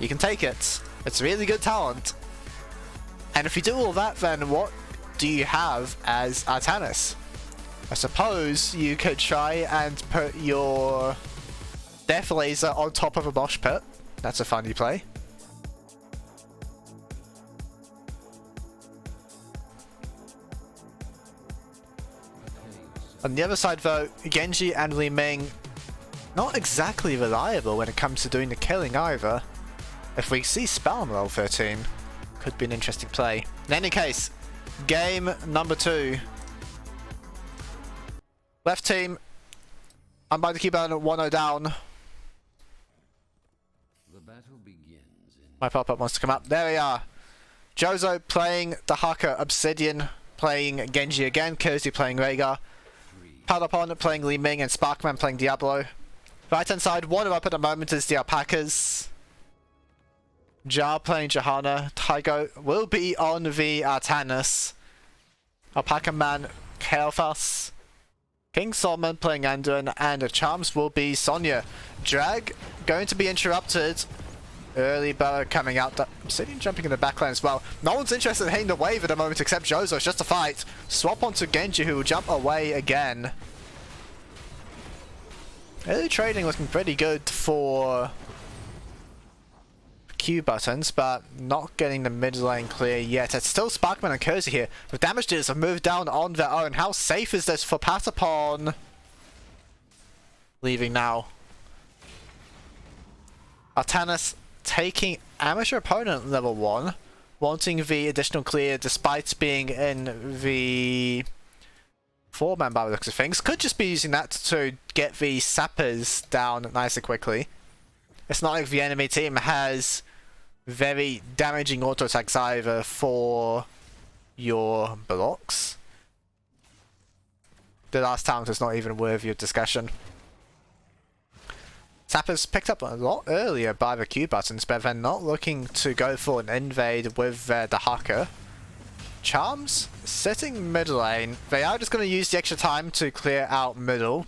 you can take it. It's really good talent. And if you do all that, then what do you have as Artanis? I suppose you could try and put your Death Laser on top of a mosh pit. That's a funny play. On the other side though, Genji and Li Ming, not exactly reliable when it comes to doing the killing either. If we see Spell on level 13, could be an interesting play. In any case, game number 2. Left team, Unbind the keyboard 1-0 down. The battle begins. My pop-up wants to come up. There we are. Jozo playing the Haka, Obsidian playing Genji again, Cozy playing Rhaegar, Padapon playing Li Ming, and Sparkman playing Diablo. Right hand side, one up at the moment is the Alpacas. Jar playing Johanna. Tygo will be on the Artanis. Alpaca Man, Kael'thas. King Solomon playing Anduin, and the Charms will be Sonya. Drag going to be interrupted. Early Boa coming out. Obsidian jumping in the backline as well. No one's interested in hitting the wave at the moment except Jozo. It's just a fight. Swap onto Genji, who will jump away again. Early trading looking pretty good for Q buttons, but not getting the mid lane clear yet. It's still Sparkman and Cozy here. The damage dealers have moved down on their own. How safe is this for Patapon? Leaving now. Artanis taking amateur opponent level 1, wanting the additional clear despite being in the 4-man by the looks of things. Could just be using that to get the sappers down nice and quickly. It's not like the enemy team has very damaging auto attacks either for your blocks. The last talent is not even worthy of discussion. Sappers picked up a lot earlier by the Q buttons, but they're not looking to go for an invade with the Haka. Charms sitting mid lane. They are just going to use the extra time to clear out middle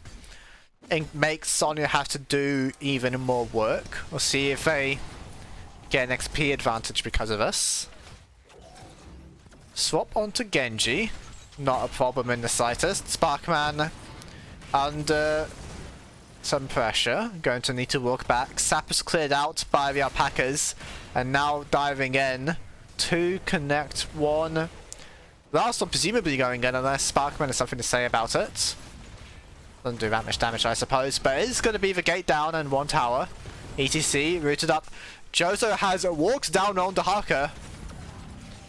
and make Sonya have to do even more work. We'll see if they get an XP advantage because of this. Swap onto Genji. Not a problem in the slightest. Sparkman under some pressure. Going to need to walk back. Sap is cleared out by the Alpacas. And now diving in to connect one. Last one presumably going in unless Sparkman has something to say about it. Doesn't do that much damage, I suppose, but it is going to be the gate down and one tower. ETC rooted up. Jozo has walked down on the Haka.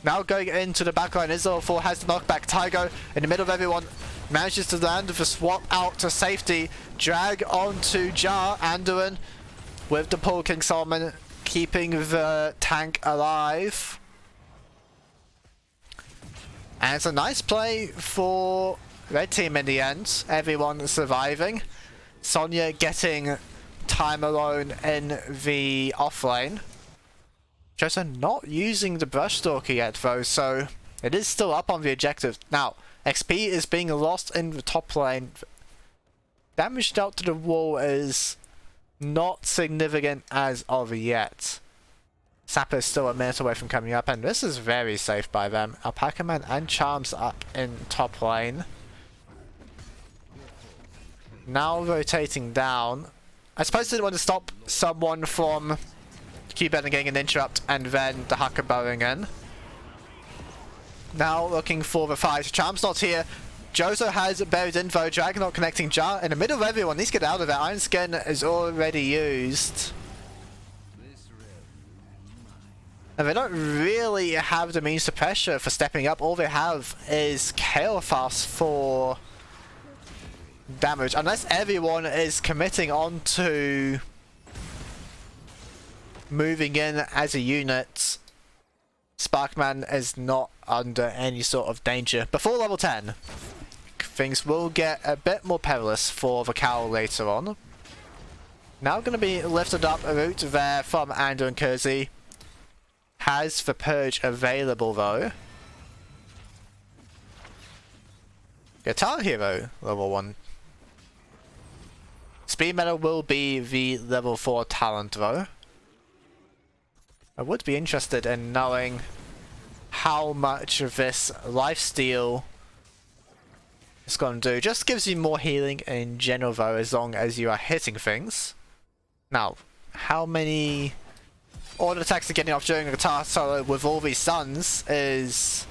Now going into the backline, Israel 4 has the knockback. Tygo in the middle of everyone. Manages to land with a swap out to safety. Drag onto Jar. Anduin with the pull. King Solomon keeping the tank alive. And it's a nice play for red team in the end. Everyone surviving. Sonya getting time alone in the off lane. Jozo not using the Brush Stalker yet though, so it is still up on the objective. Now, XP is being lost in the top lane. Damage dealt to the wall is not significant as of yet. Sapper is still a minute away from coming up, and this is very safe by them. Alpaca Man and Charms up in top lane. Now rotating down. I suppose they want to stop someone from Q-bending getting an interrupt, and then the Hacker bowing in. Now looking for the fight. Charms not here. Jozo has buried info. Dragon not connecting Jar. In the middle of everyone, needs to get out of there. Iron Skin is already used. And they don't really have the means to pressure for stepping up. All they have is Chaos for damage. Unless everyone is committing onto moving in as a unit, Sparkman is not under any sort of danger. Before level 10, things will get a bit more perilous for the Cowl later on. Now going to be lifted up a route there from Andrew and Kersey. Has the Purge available though. Guitar Hero, level 1. Speed Metal will be the level 4 talent though. I would be interested in knowing how much of this lifesteal is going to do. Just gives you more healing in general though, as long as you are hitting things. Now, how many auto attacks are getting off during a guitar solo with all these suns is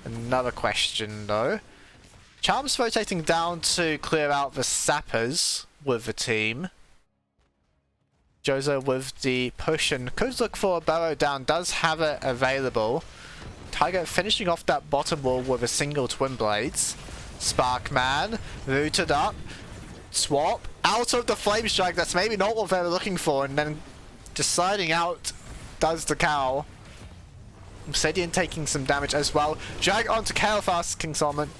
another question though. Charms rotating down to clear out the sappers with the team. Jozo with the push and could look for a burrow down, does have it available. Tiger finishing off that bottom wall with a single twin blades. Sparkman rooted up. Swap out of the flame strike. That's maybe not what they were looking for, and then deciding out does the cow. Obsidian taking some damage as well. Drag onto Kael'thas, King Solomon.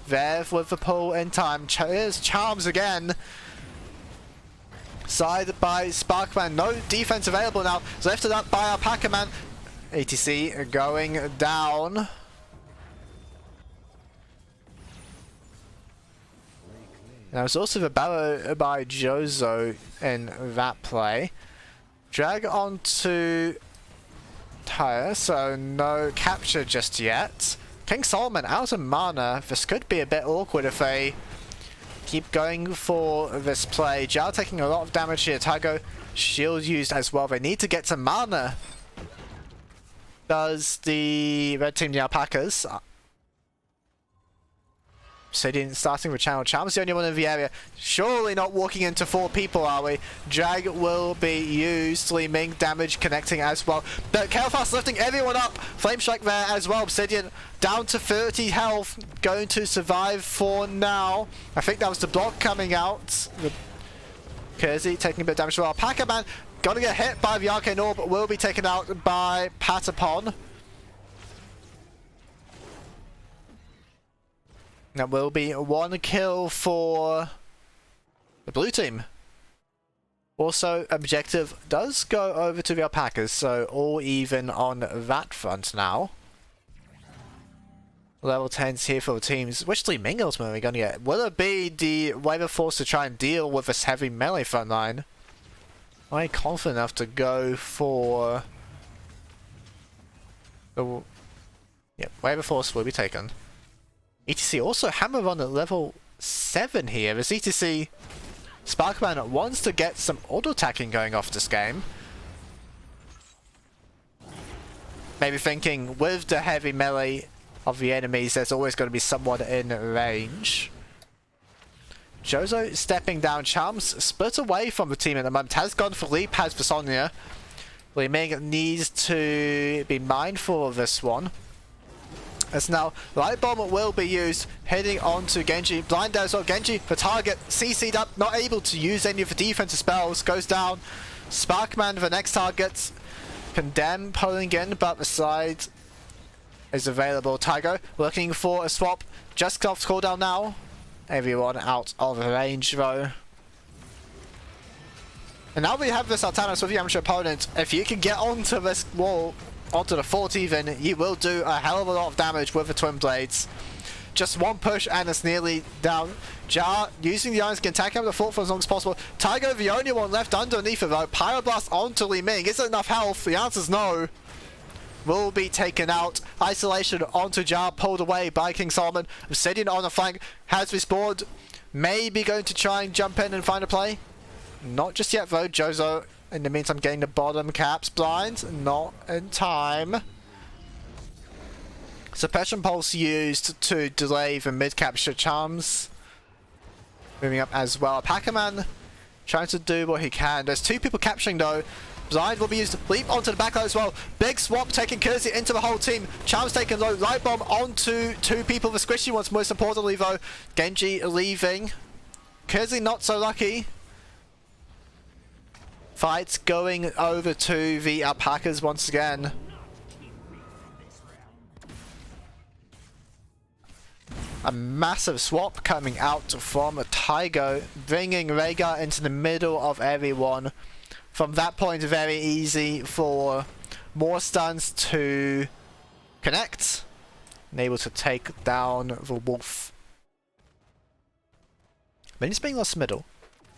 There with the pull in time. Here's Charms again. Side by Sparkman. No defense available now. Lifted up by Alpaca Man. ATC going down. Now there's also the barrow by Jozo in that play. Drag onto Tyre, so no capture just yet. King Solomon out of mana. This could be a bit awkward if they keep going for this play. Jar taking a lot of damage here. Tygo shield used as well. They need to get some mana. Does the red team, the Alpacas. Obsidian starting with channel. Charm's the only one in the area. Surely not walking into 4 people, are we? Drag will be used. Li Ming damage connecting as well. But Kael'thas lifting everyone up. Flame Strike there as well. Obsidian down to 30 health. Going to survive for now. I think that was the block coming out. Kersey taking a bit of damage as well. Packer Man gonna get hit by the Arcane Orb, but will be taken out by Patapon. That will be 1 kill for the blue team. Also, objective does go over to the Alpacas, so all even on that front now. Level 10s here for the teams. Which Li Ming ultimately are we going to get? Will it be the Wave of Force to try and deal with this heavy melee front line? Am I confident enough to go for the... Yep, Wave of Force will be taken. ETC also hammer on at level 7 here, as ETC Sparkman wants to get some auto-attacking going off this game. Maybe thinking with the heavy melee of the enemies, there's always going to be someone in range. Jozo stepping down. Charms split away from the team at the moment. Has gone for Leap, has for Sonya. Li Ming needs to be mindful of this one. As now, Light Bomb will be used, heading on to Genji. Blind there as well. Genji, the target, CC'd up, not able to use any of the defensive spells. Goes down. Sparkman, the next target. Condemn pulling in, but the side is available. Tygo looking for a swap. Just off cooldown now. Everyone out of range though. And now we have this Artanis with the amateur opponent. If you can get onto this wall, onto the fort even, you will do a hell of a lot of damage with the Twin Blades. Just one push and it's nearly down. Jar using the irons can attack out the fort for as long as possible. Tygo the only one left underneath it though. Pyroblast onto Li Ming. Is it enough health? The answer is no. Will be taken out. Isolation onto Jar, pulled away by King Solomon. Obsidian on the flank has respawned. Maybe going to try and jump in and find a play. Not just yet though. Jozo in the meantime getting the bottom caps blind. Not in time. Suppression pulse used to delay the mid capture charms. Moving up as well. Pacman trying to do what he can. There's two people capturing though. Blind will be used to leap onto the back line as well. Big swap taking courtesy into the whole team. Charms taken low. Light Bomb onto two people. The squishy ones most importantly though. Genji leaving. Courtesy not so lucky. Fights going over to the Alpacas once again. A massive swap coming out from Tygo, bringing Rhaegar into the middle of everyone. From that point, very easy for more stuns to connect and able to take down the wolf. Minions being lost middle.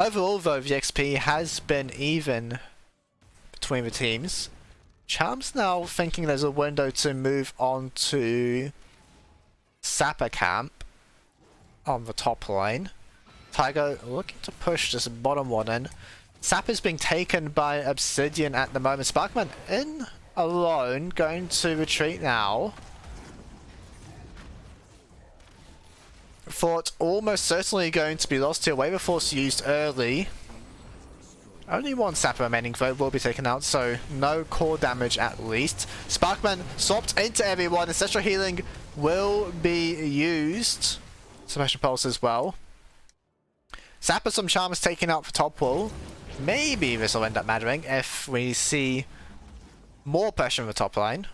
Overall though, the XP has been even between the teams. Charm's now thinking there's a window to move on to Sapper camp on the top lane. Tygo looking to push this bottom one in. Sapper's being taken by Obsidian at the moment. Sparkman in alone, going to retreat now. Fort almost certainly going to be lost here. Wave of Force used early. Only one Sapper remaining though will be taken out, so no core damage at least. Sparkman swapped into everyone. Ancestral Healing will be used. Suppression Pulse as well. Sapper some charms taken out for top wall. Maybe this will end up mattering if we see more pressure on the top line.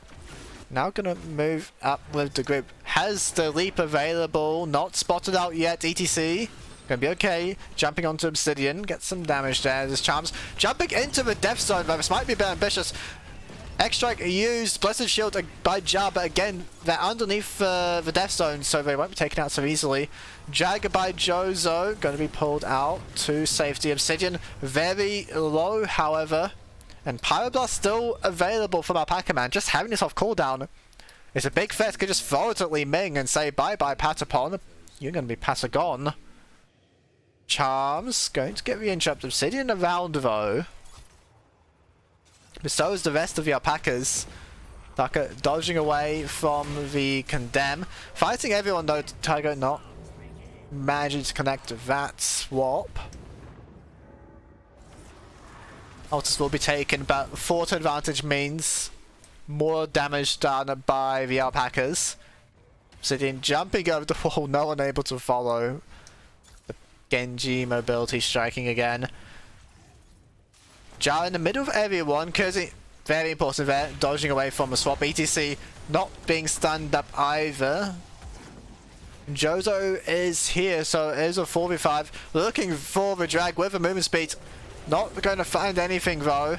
Now gonna move up with the group. Has the leap available, not spotted out yet, ETC. Gonna be okay. Jumping onto Obsidian, get some damage there. There's charms. Jumping into the Death Zone, though this might be a bit ambitious. X-Strike used, Blessed Shield by Jar, but again, they're underneath the Death Zone, so they won't be taken out so easily. Jag by Jozo, going to be pulled out to safety. Obsidian very low, however. And Pyroblast still available from our Pac-Man. Just having this off cooldown is a big threat. Could just throw it at Li Ming and say bye-bye Patapon. You're going to be Patagon. Charms, going to get re-interrupt. Obsidian around though. But so is the rest of the Alpacas. Taka dodging away from the Condemn. Fighting everyone though, Tygo not managing to connect that swap. Altus will be taken, but Fort advantage means more damage done by the Alpacas. Obsidian jumping over the wall, no one able to follow. The Genji mobility striking again. Jar in the middle of everyone, Kurzi, very important there, dodging away from the swap. ETC not being stunned up either. Jozo is here, so it is a 4v5. Looking for the drag with a movement speed. Not going to find anything though.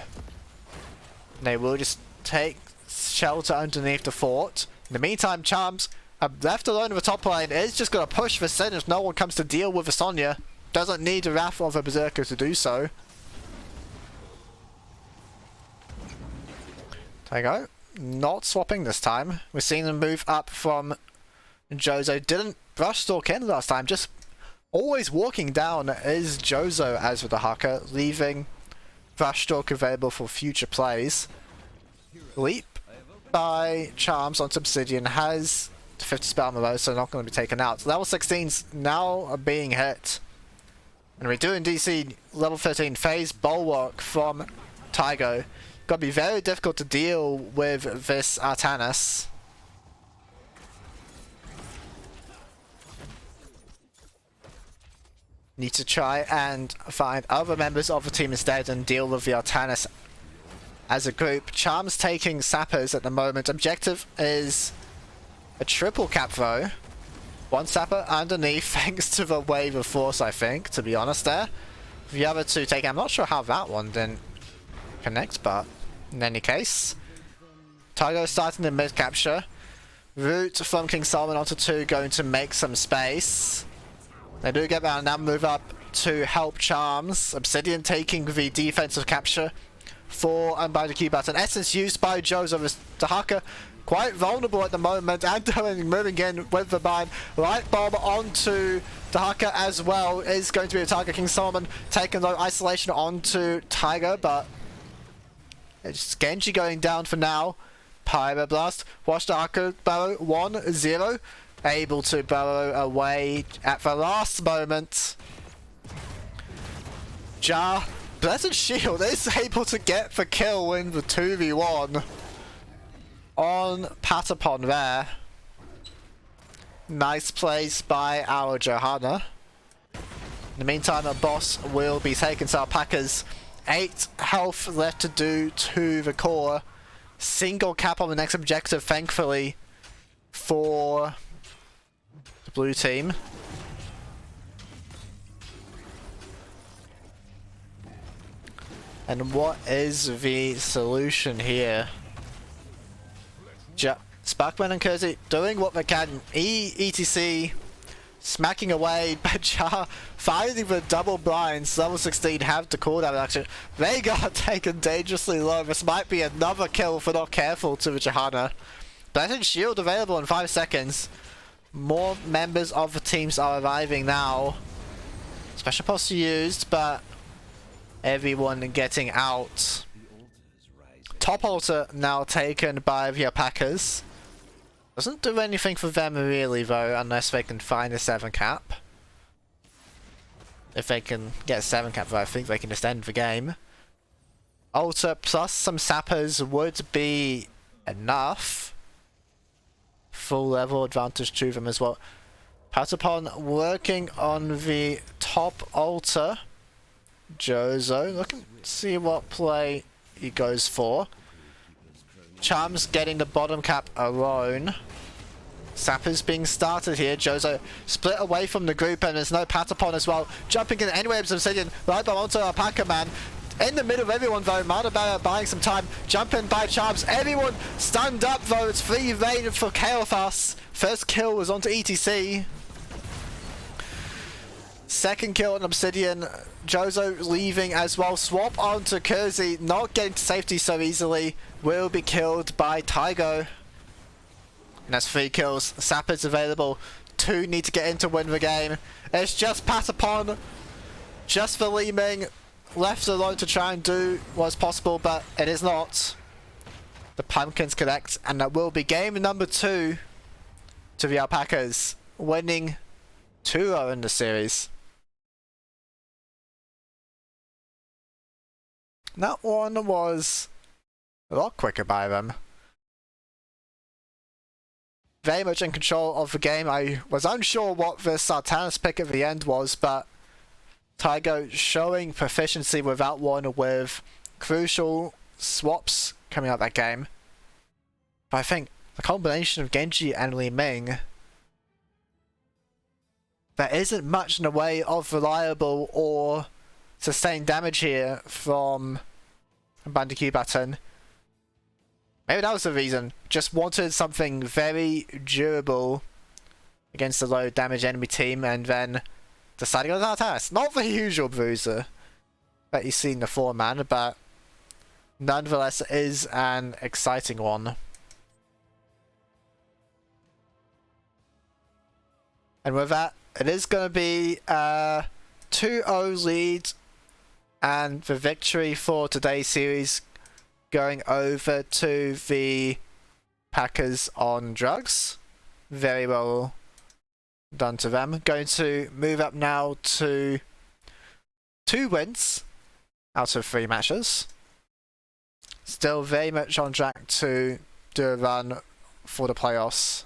They will just take shelter underneath the fort. In the meantime, Charms, left alone in the top lane, is just going to push the Sin if no one comes to deal with the Sonya. Doesn't need the Wrath of a Berserker to do so. There you go. Not swapping this time. We're seeing them move up from Jozo. Didn't brush stalk in last time. Just always walking down is Jozo as with the Haka, leaving brush stalk available for future plays. Leap by Charms onto Obsidian has 50 spell on the low, so not going to be taken out. Level 16's now being hit. And we're doing DC level 13 phase bulwark from Tygo. Gonna be very difficult to deal with this Artanis. Need to try and find other members of the team instead and deal with the Artanis as a group. Charm's taking Sappers at the moment. Objective is a triple cap though. One Sapper underneath thanks to the wave of force, I think, to be honest there. The other two take, I'm not sure how that one didn't connect, but in any case. Tygo starting the mid capture. Root from King Solomon onto 2 going to make some space. They do get around now, move up to help Charms. Obsidian taking the defensive capture for Unbind Q button. Essence used by Joseph Dahaka. Quite vulnerable at the moment, and moving in with the bind. Light bomb onto Dahaka as well is going to be a target. King Solomon taking low isolation onto Tiger, but it's Genji going down for now. Pyroblast, watch Dahaka burrow 1-0. Able to burrow away at the last moment. Jar, Blessed Shield is able to get the kill in the 2v1 on Patapon there. Nice place by our Johanna. In the meantime, a boss will be taken, so our Pacas 8 health left to do to the core. Single cap on the next objective, thankfully, for the blue team. And what is the solution here? Sparkman and Kersey doing what they can. ETC smacking away, but Jar finding the double blinds. Level 16 have the cooldown action. They got taken dangerously low. This might be another kill if we're not careful to the Johanna. Blessed Shield available in 5 seconds. More members of the teams are arriving now. Special pulse used, but everyone getting out. Top altar now taken by the Pacas. Doesn't do anything for them really though, unless they can find a 7 cap. If they can get a 7 cap though, I think they can just end the game. Altar plus some sappers would be enough. Full level advantage to them as well. Patapon working on the top altar. Jozo, looking to see what play he goes for. Charms getting the bottom cap alone. Sappers being started here. Jozo split away from the group, and there's no Patapon as well. Jumping in anyway, Obsidian right by onto our Packer man. In the middle of everyone though, Mardabara buying some time. Jump in by Charms. Everyone stunned up though. It's free reign for Kael'thas. First kill was onto ETC. Second kill on Obsidian. Jozo leaving as well. Swap onto Kersey. Not getting to safety so easily. Will be killed by Tygo. And that's 3 kills. Sappers available. 2 need to get in to win the game. It's just Patapon. Just for Li Ming. Left alone to try and do what's possible, but it is not. The Pumpkins connect, and that will be game number 2 to the Alpacas. Winning 2-0 in the series. That one was a lot quicker by them. Very much in control of the game. I was unsure what the Sartanis pick at the end was, but Tygo showing proficiency without one with crucial swaps coming out that game. But I think the combination of Genji and Li Ming, there isn't much in the way of reliable or sustained damage here from Bandicoot button. Maybe that was the reason. Just wanted something very durable against a low damage enemy team, and then decided to go to Artanis. Not the usual bruiser that you see in the 4-man, but nonetheless it is an exciting one. And with that, it is going to be a 2-0 lead, and the victory for today's series going over to the Packers on drugs. Very well done to them. Going to move up now to 2 wins out of 3 matches. Still very much on track to do a run for the playoffs.